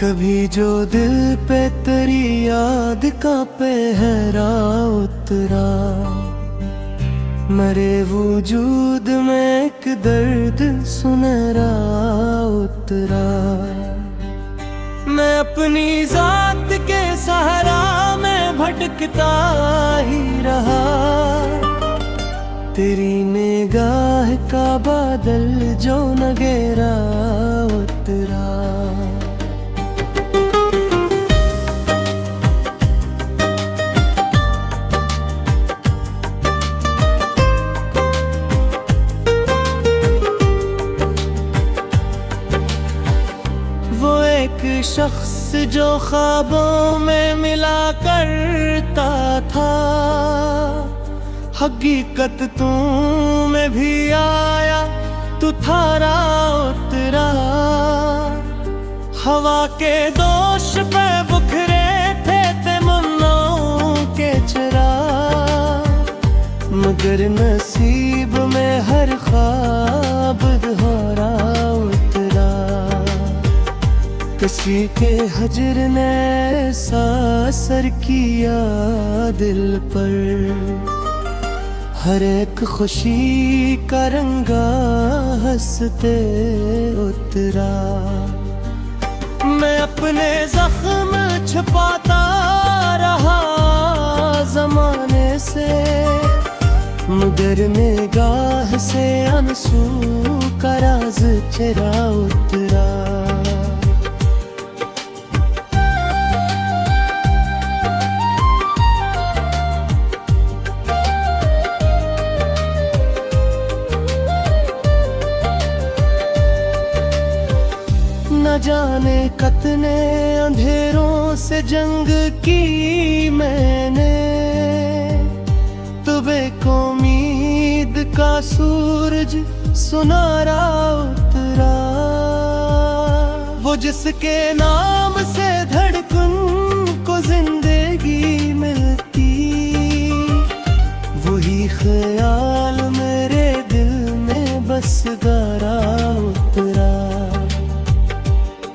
कभी जो दिल पे तेरी याद का पहरा उतरा, मरे वजूद में एक दर्द सुनहरा उतरा। मैं अपनी जात के सहारा में भटकता ही रहा, तेरी निगाह का बादल जो नगेरा उतरा। वो एक शख्स जो ख्वाबों में मिला करता था, हकीकत तू में भी आया, तू थारा उतरा। हवा के दोष पे बुखरे थे तमन्नाओं के चरा, मगर नसीब में हर ख्वाब दोहरा उतरा। किसी के हजर ने ऐसा असर किया दिल पर, हर एक खुशी का रंगा हंसते उतरा। मैं अपने जख्म छुपाता रहा ज़माने से, मगर निगाह से आंसू का राज चरा उतरा। न जाने कितने अंधेरों से जंग की मैंने, तुबे को उम्मीद का सूरज सुनहरा उतरा। वो जिसके नाम से धड़कन को जिंदगी मिलती, वही ख्याल मेरे दिल में बस गहरा उतरा।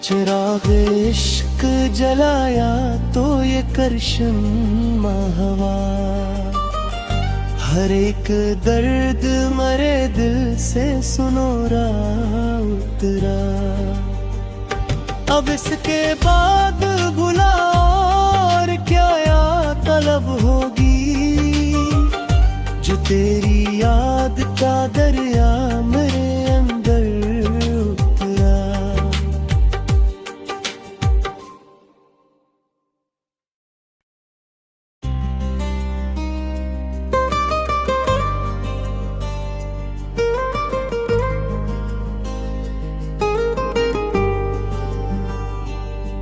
चिराग इश्क जलाया तो ये करशम हवा, हर एक दर्द मरे दिल से सुनहरा उतरा। अब इसके बाद भुला और क्या या तलब होगी, जो तेरी याद का दरिया मेरे अंदर उतरा।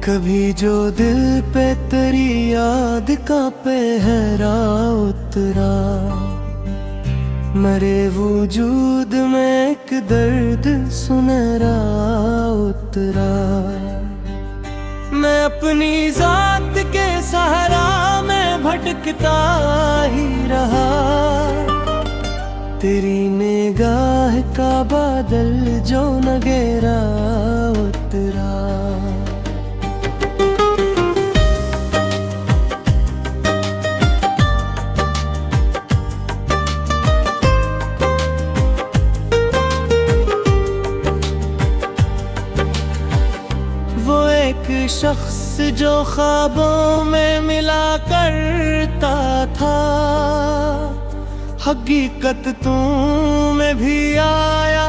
कभी जो दिल पे तेरी याद का पहरा उतरा, मरे वजूद में एक दर्द सुनहरा उतरा। मैं अपनी जात के सहारा में भटकता ही रहा, तेरी निगाह का बादल जो नगेरा उतरा। एक शख्स जो ख्वाबों में मिला करता था, हकीकत तू में भी आया,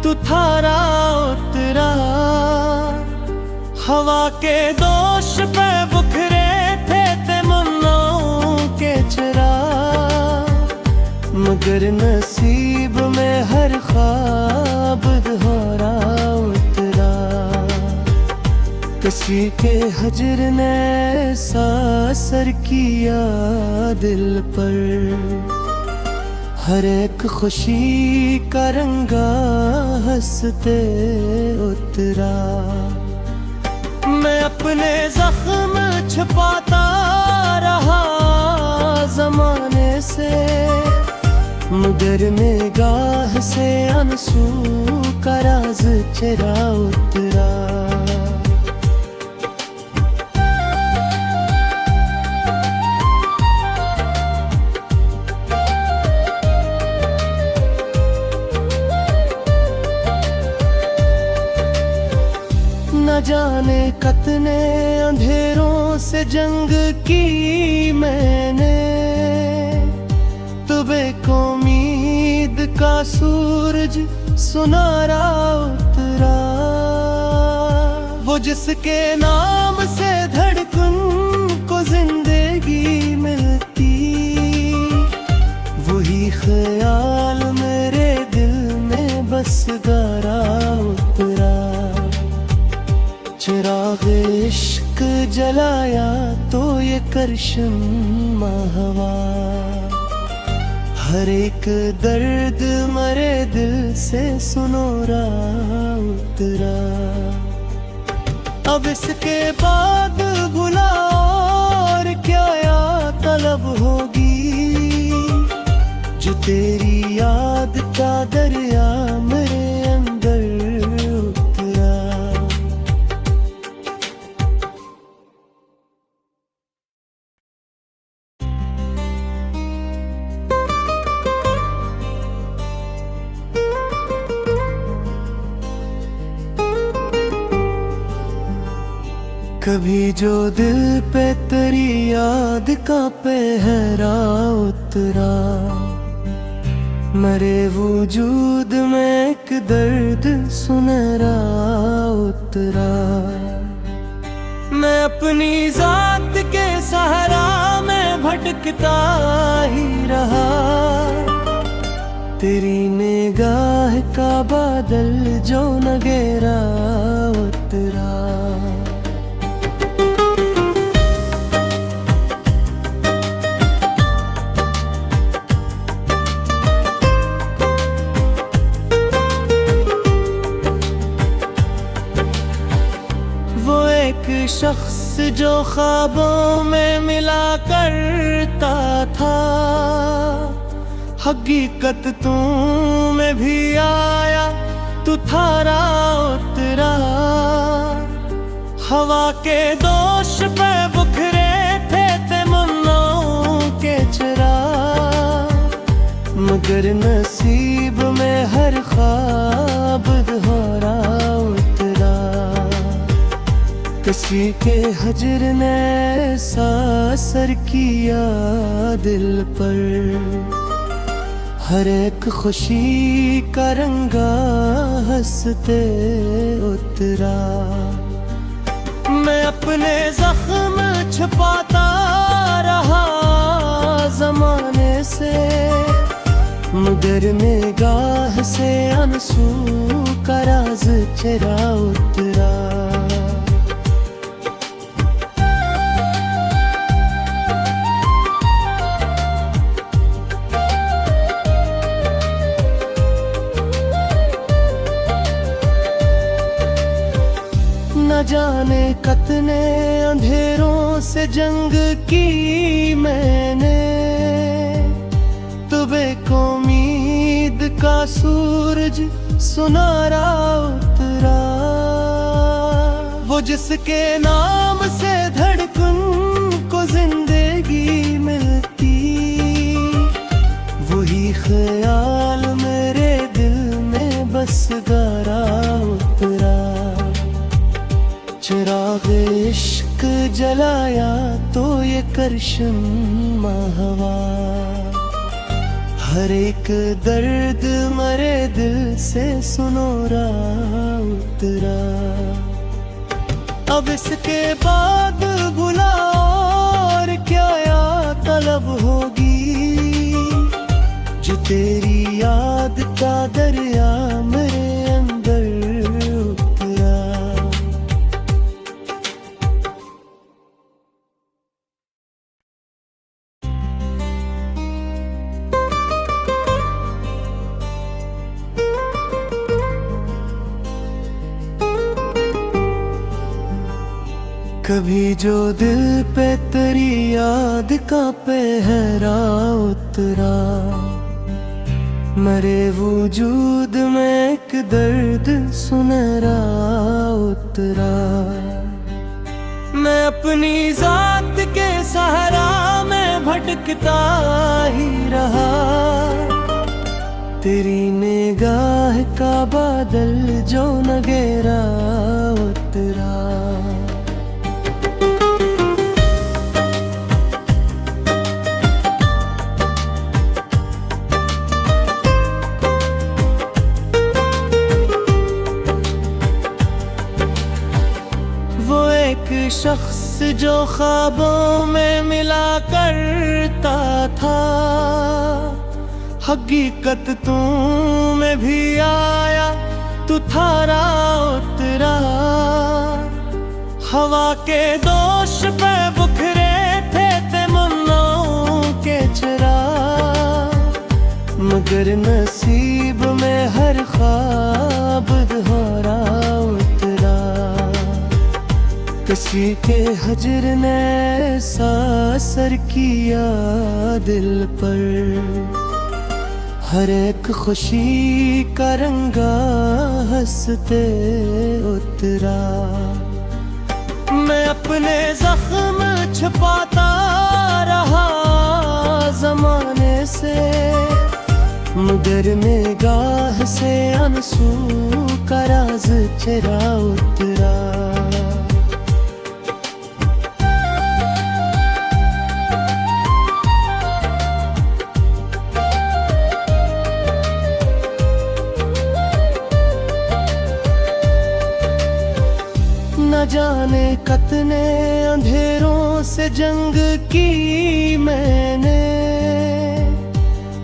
तू थारा उतरा। हवा के दोष पे बुखरे थे तमन्नाओं के चरा, मगर नसीब में हर ख्वाब दोहरा उतरा। किसी के हजर ने ऐसा असर किया दिल पर, हर एक खुशी का रंगा हंसते उतरा। मैं अपने जख्म छुपाता रहा ज़माने से, मगर निगाह से आंसू का राज चरा उतरा। कितने अंधेरों से जंग की मैंने, तो बेउम्मीद का सूरज सुनहरा उतरा। वो जिसके नाम से धड़कन को जिंदगी मिलती, वही ख्याल मेरे दिल में बस गहरा उतरा। चिराग इश्क जलाया तो ये करशम हवा, हर एक दर्द मरे दिल से सुनहरा उतरा। अब इसके बाद भुला और क्या या तलब होगी, जो तेरी याद का दरिया मेरे अंदर उतरा। कभी जो दिल पे तेरी याद का पहरा उतरा, मरे वजूद में एक दर्द सुनहरा उतरा। मैं अपनी जात के सहारा में भटकता ही रहा, तेरी निगाह का बादल जो न घेरा उतरा। शख्स जो ख्वाबों में मिला करता था, हकीकत तू में भी आया तू थारा उतरा। हवा के दोष पे बुखरे थे तमन्नाओं के चिरा, मगर नसीब में हर ख्वाब दोहरा उतरा। किसी के हजर ने ऐसा असर किया दिल पर, हर एक खुशी का रंगा हंसते उतरा। मैं अपने जख्म छुपाता रहा जमाने से, मगर निगाह से आंसू का राज चरा उतरा। न जाने कितने अंधेरों से जंग की मैंने, तो बेउम्मीद का सूरज सुनहरा उतरा। वो जिसके नाम से धड़कन को जिंदगी मिलती, वही ख्याल मेरे दिल में बस गहरा उतरा। चिराग इश्क जलाया तो ये करशम हवा, हर एक दर्द मरे दिल से सुनहरा उतरा। अब इसके बाद भुला और क्या या तलब होगी, जो तेरी याद का दरिया मेरे अंदर उतरा। कभी जो दिल पे तेरी याद का पहरा उतरा, मरे वजूद में एक दर्द सुनहरा उतरा। मैं अपनी जात के सहारा में भटकता ही रहा, तेरी निगाह का बादल जो न घेरा उतरा। ख्वाबों में मिला करता था, हकीकत तू में भी आया, तू थारा उतरा। हवा के दोष पे बुखरे थे तमन्नाओं के चरा, मगर नसीब में हर ख्वाब दोहरा उतरा। किसी के हजर ने ऐसा असर किया दिल पर, हर एक खुशी का रंगा हंसते उतरा। मैं अपने जख्म छुपाता रहा ज़माने से, मगर निगाह से आंसू का राज चरा उतरा। न जाने कितने अंधेरों से जंग की मैंने,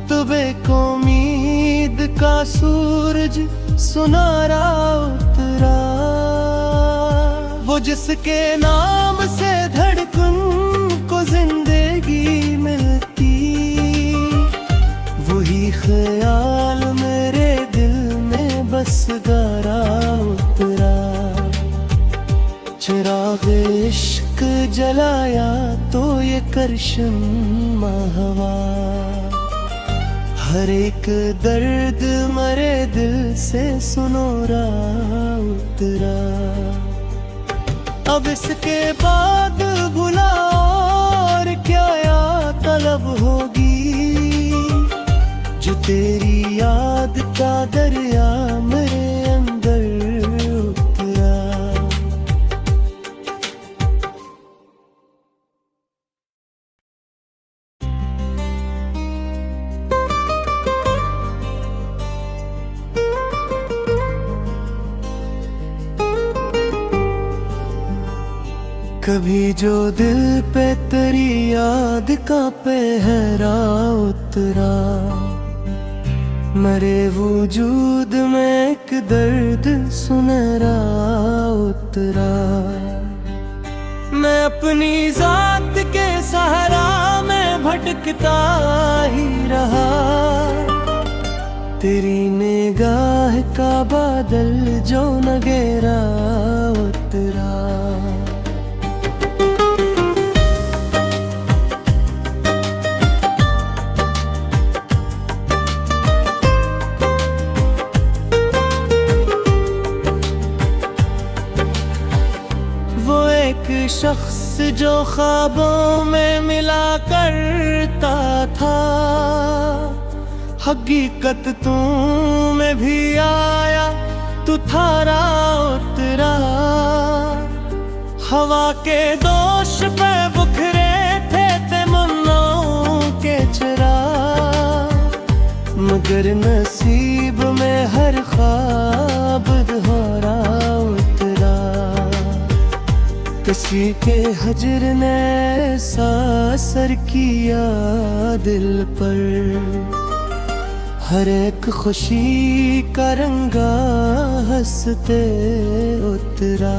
तुबे को उम्मीद का सूरज सुनारा उतरा। वो जिसके नाम से धड़कन को जिंदगी मिलती, वही ख्याल मेरे दिल में बस गारा उतरा। चिराग इश्क जलाया तो ये करशम हवा, हर एक दर्द मरे दिल से सुनोरा उतरा। अब इसके बाद भुला और क्या या तलब होगी, जो तेरी याद का दरिया मेरे अंदर उतरा। कभी जो दिल पे तेरी याद का पहरा उतरा, मरे वजूद में एक दर्द सुनहरा उतरा। मैं अपनी जात के सहारा में भटकता ही रहा, तेरी निगाह का बादल जो नगेरा उतरा। शख्स जो ख्वाबों में मिला करता था, हकीकत तू में भी आया, तू थारा उतरा। हवा के दोष पे बुखरे थे तमन्नाओं के चरा, मगर नसीब में हर ख्वाब दोहरा उतरा। किसी के हजर ने ऐसा असर किया दिल पर, हर एक खुशी का रंगा हंसते उतरा।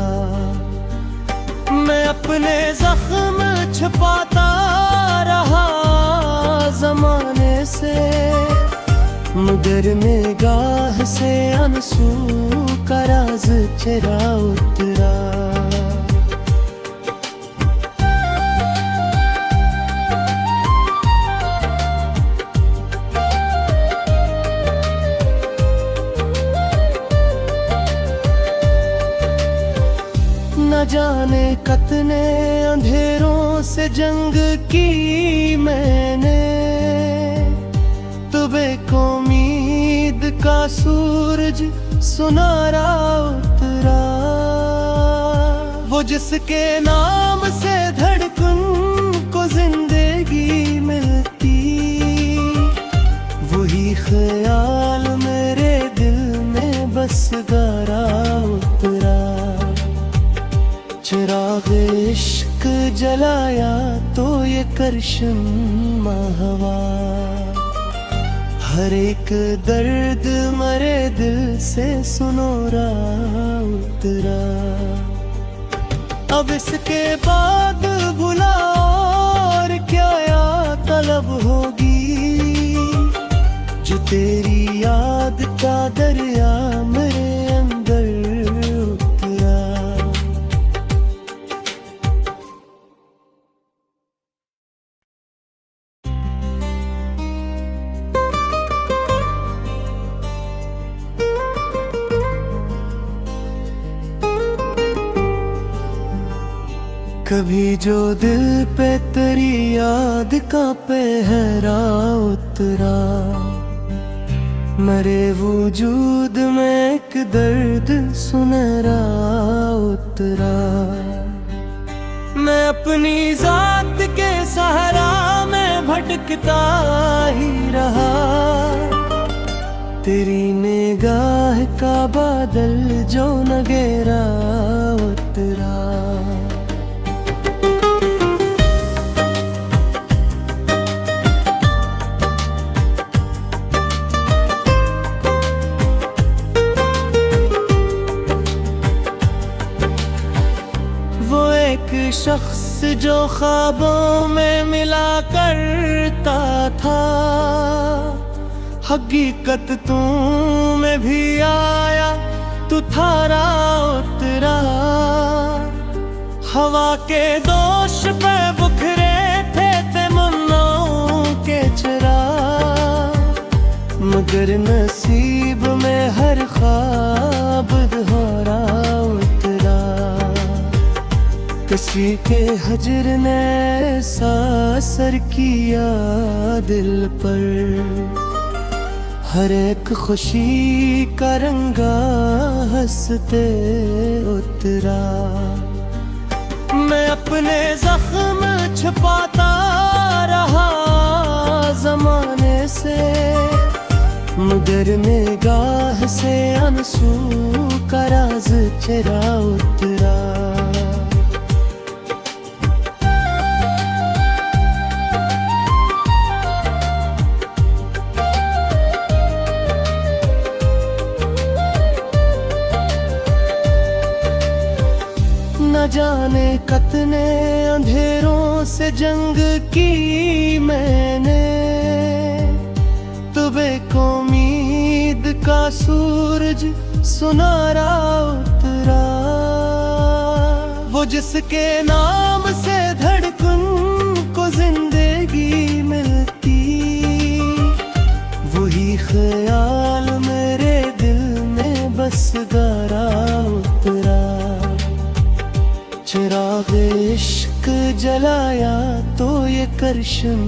मैं अपने जख्म छुपाता रहा ज़माने से, मगर निगाह से आंसू का राज चरा उतरा। न जाने कितने अंधेरों से जंग की मैंने, तुबे को उम्मीद का सूरज सुनारा उतरा। वो जिसके नाम से धड़कन को जिंदगी मिलती, वही ख्याल मेरे दिल में बस गारा उतरा। चिराग इश्क जल कर्शन माहवा। हर एक दर्द मरे दिल से सुनोरा उतरा। अब इसके बाद भुला और क्या या तलब होगी, जो तेरी याद का दरिया मेरे अंदर उतरा। कभी जो दिल पे तेरी याद का पहरा उतरा, मरे वजूद में एक दर्द सुनहरा उतरा। मैं अपनी जात के सहारा में भटकता ही रहा, तेरी निगाह का बादल जो नगेरा उतरा। एक शख्स जो ख्वाबों में मिला करता था, हकीकत तू में भी आया, तू थारा उतरा। हवा के दोष पे बुखरे थे तमन्नाओं के चरा, मगर नसीब में हर ख्वाब दोहरा उतरा। किसी के हजर ने ऐसा असर किया दिल पर, हर एक खुशी का रंगा हंसते उतरा। मैं अपने जख्म छुपाता रहा जमाने से, मगर निगाह से आंसू का राज चरा उतरा। न जाने कितने अंधेरों से जंग की मैंने, तुबे को उम्मीद का सूरज सुनहरा उतरा। वो जिसके नाम से धड़कन को जिंदगी मिलती, वही ख्याल मेरे दिल में बस गारा उतरा। चिराग इश्क जलाया तो ये कर्शन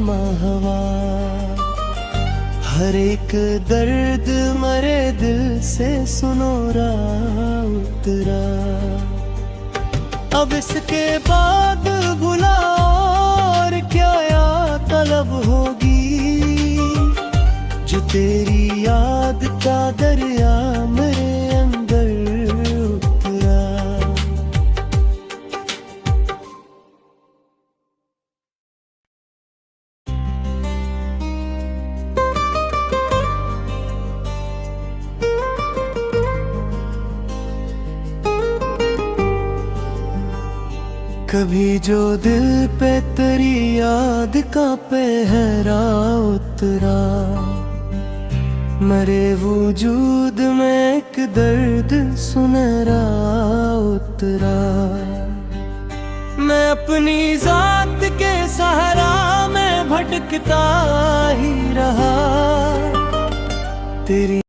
माहवा, हर एक दर्द मरे दिल से सुनोरा उतरा। अब इसके बाद भुला और क्या या तलब होगी, जो तेरी याद का दरिया मेरे अंदर उतरा। कभी जो दिल पे तेरी याद का पहरा उतरा, मरे वजूद में एक दर्द सुनहरा उतरा। मैं अपनी जात के सहारा में भटकता ही रहा, तेरी